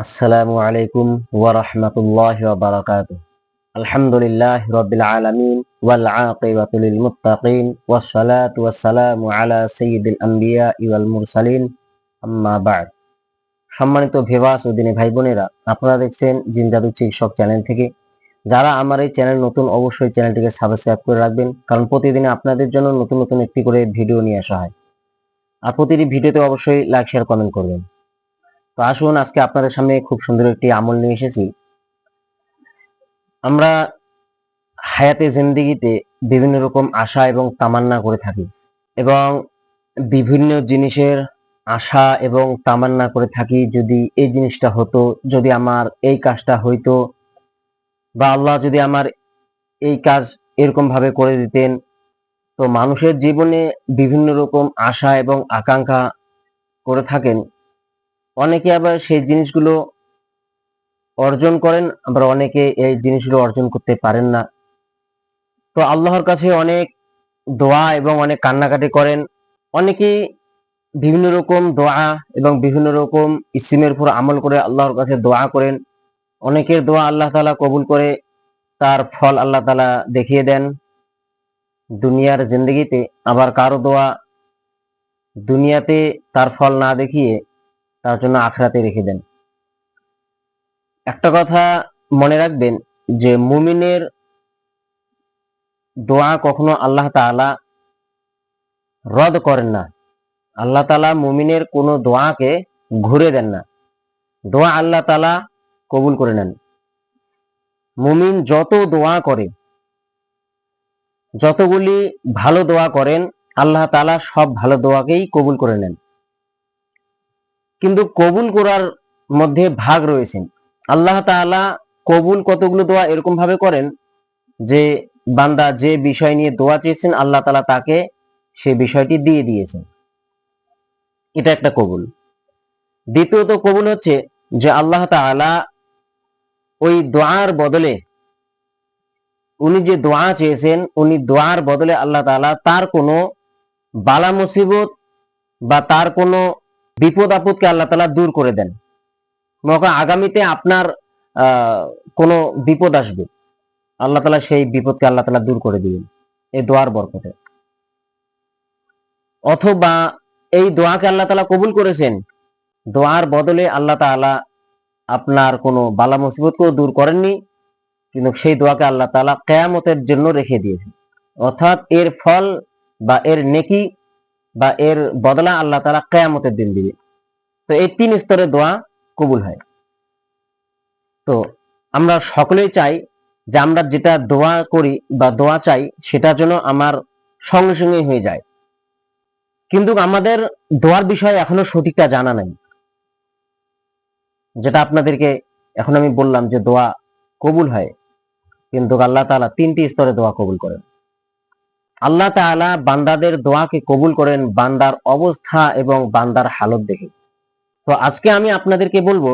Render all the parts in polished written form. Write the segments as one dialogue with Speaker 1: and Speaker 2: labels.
Speaker 1: আসসালামু আলাইকুম ওয়া রাহমাতুল্লাহি ওয়া বারাকাতুহু। আলহামদুলিল্লাহি রাব্বিল আলামিন ওয়াল আকিবাতু লিল মুত্তাকিন ওয়াস সালাতু ওয়াস সালামু আলা সাইয়্যিদিল আমবিয়া ওয়াল মুরসালিন, আম্মা বা'দ। সম্মানিত ভিউয়ার্স ও দিনী ভাই বোনেরা, আপনারা দেখছেন জিন জাদু চিকিৎসক চ্যানেল থেকে। যারা আমার এই চ্যানেল নতুন, অবশ্যই চ্যানেলটিকে সাবস্ক্রাইব করে রাখবেন, কারণ প্রতিদিন আপনাদের জন্য নতুন নতুন একটি করে ভিডিও নিয়ে আসা হয়। আর প্রতিটি ভিডিওতে অবশ্যই লাইক, শেয়ার, কমেন্ট করবেন। তো আসুন, আজকে আপনাদের সামনে খুব সুন্দর একটি আমল নিয়ে এসেছি। আমরা হায়াতে জিন্দেগিতে বিভিন্ন রকম আশা এবং তামান্না করে থাকি, এবং বিভিন্ন জিনিসের আশা এবং তামান্না করে থাকি। যদি এই জিনিসটা হতো, যদি আমার এই কাজটা হইতো, বা আল্লাহ যদি আমার এই কাজ এরকম ভাবে করে দিতেন। তো মানুষের জীবনে বিভিন্ন রকম আশা এবং আকাঙ্ক্ষা করে থাকেন। অনেকে আবার সেই জিনিসগুলো অর্জন করেন, আবার অনেকে এই জিনিসগুলো অর্জন করতে পারেন না। তো আল্লাহর কাছে অনেক দোয়া এবং অনেক কান্নাকাটি করেন। অনেকেই বিভিন্ন রকম দোয়া এবং বিভিন্ন রকম ইসিমের উপর আমল করে আল্লাহর কাছে দোয়া করেন। অনেকের দোয়া আল্লাহ তাআলা কবুল করে, তার ফল আল্লাহ তাআলা দেখিয়ে দেন দুনিয়ার জিন্দেগিতে। আবার কারো দোয়া দুনিয়াতে তার ফল না দেখিয়ে তার জন্য আখিরাতে রেখে দেন। একটা কথা মনে রাখবেন যে মুমিনের দোয়া কখনো আল্লাহ তাআলা রদ করেন না। আল্লাহ তাআলা মুমিনের কোনো দোয়াকে ঘুরে দেন না, দোয়া আল্লাহ তাআলা কবুল করে নেন। মুমিন যত দোয়া করে, যতগুলি ভালো দোয়া করেন, আল্লাহ তাআলা সব ভালো দোয়াকেই কবুল করে নেন। কিন্তু কবুল করার মধ্যে ভাগ রয়েছে। আল্লাহ তাআলা কবুল কতগুলো দোয়া এরকম ভাবে করেন যে বান্দা যে বিষয় নিয়ে দোয়া চেয়েছেন, আল্লাহ তাআলা তাকে সেই বিষয়টি দিয়ে দিয়েছেন। এটা একটা কবুল। দ্বিতীয়ত কবুল হচ্ছে যে আল্লাহ তাআলা ওই দোয়ার বদলে, উনি যে দোয়া চেয়েছেন, উনি দোয়ার বদলে আল্লাহ তাআলা তার কোনো বালা মুসিবত বা তার কোনো বিপদ আপদকে আল্লাহ তাআলা দূর করে দেন। মনে আগামীতে আপনার কোনো বিপদ আসবে, আল্লাহ তাআলা সেই বিপদকে আল্লাহ তাআলা দূর করে দিবেন এই দোয়ার বরকতে। অথবা এই দোয়াকে আল্লাহ তাআলা কবুল করেছেন, দোয়ার বদলে আল্লাহ তাআলা আপনার কোনো বালা মুসিবতকেও দূর করেননি, কিন্তু সেই দোয়াকে আল্লাহ তাআলা কিয়ামতের জন্য রেখে দিয়েছেন। অর্থাৎ এর ফল বা এর নেকি বা এর বদলা আল্লাহ তাআলা কিয়ামতের দিন দিবে। তো এই তিন স্তরে দোয়া কবুল হয়। তো আমরা সকলেই চাই যে আমরা যেটা দোয়া করি বা দোয়া চাই, সেটা যেন আমার সঙ্গে সঙ্গে হয়ে যায়। কিন্তু আমাদের দোয়ার বিষয়ে এখনো সঠিকটা জানা নাই। যেটা আপনাদেরকে এখন আমি বললাম যে দোয়া কবুল হয়, কিন্তু আল্লাহ তাআলা তিনটি স্তরে দোয়া কবুল করেন। আল্লাহ তাআলা বান্দাদের দোয়াকে কবুল করেন বান্দার অবস্থা এবং বান্দার হালত দেখে। তো আজকে আমি আপনাদেরকে বলবো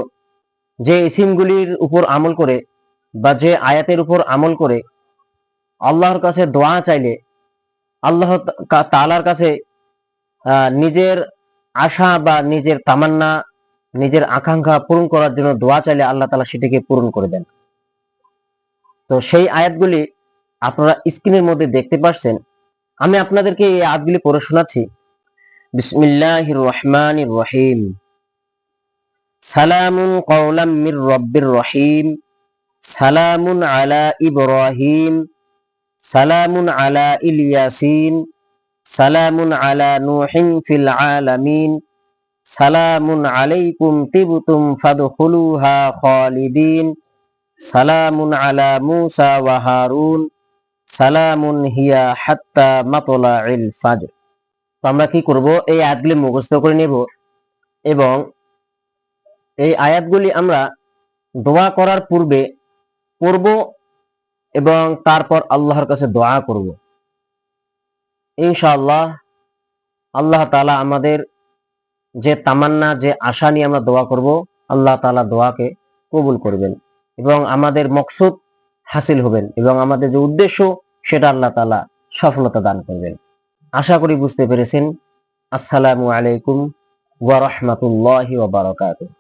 Speaker 1: যে ইসিমগুলির উপর আমল করে বা যে আয়াতের উপর আমল করে আল্লাহর কাছে দোয়া চাইলে, আল্লাহ তাআলার কাছে নিজের আশা বা নিজের তামান্না, নিজের আকাঙ্ক্ষা পূরণ করার জন্য দোয়া চাইলে আল্লাহ তাআলা সেটাকে পূরণ করে দেন। তো সেই আয়াতগুলি আপনারা স্ক্রিনের মধ্যে দেখতে পাচ্ছেন। আমি আপনাদেরকে এই আয়াতগুলি পড়ে শোনাচ্ছি। বিসমিল্লাহির রহমানির রহিম। সালামুন কাওলাম মির রাব্বির রহিম। সালামুন আলা ইব্রাহিম। সালামুন আলা ইলিয়াসিন। সালামুন আলা নূহিন ফিল আলামিন। সালামুন আলাইকুম তিবতুম ফাদখুলুহা খালিদিন। সালামুন আলা মূসা ওয়া হারুন। সালামুন হিয়া হাত্তা মাতলাইল ফাজর। তো আমরা কি করব, এই আয়াতগুলি মুখস্থ করে নেব এবং এই আয়াতগুলি আমরা দোয়া করার পূর্বে পড়ব এবং তারপর আল্লাহর কাছে দোয়া করব। ইনশাআল্লাহ আল্লাহ তাআলা আমাদের যে তামান্না, যে আশা নিয়ে আমরা দোয়া করব, আল্লাহ তাআলা দোয়াকে কবুল করবেন এবং আমাদের মকসুদ হাসিল হবেন এবং আমাদের যে উদ্দেশ্য সেটা আল্লাহ তাআলা সফলতা দান করবেন। আশা করি বুঝতে পেরেছেন। আসসালামু আলাইকুম ওয়া রাহমাতুল্লাহি ওয়া বারাকাতুহু।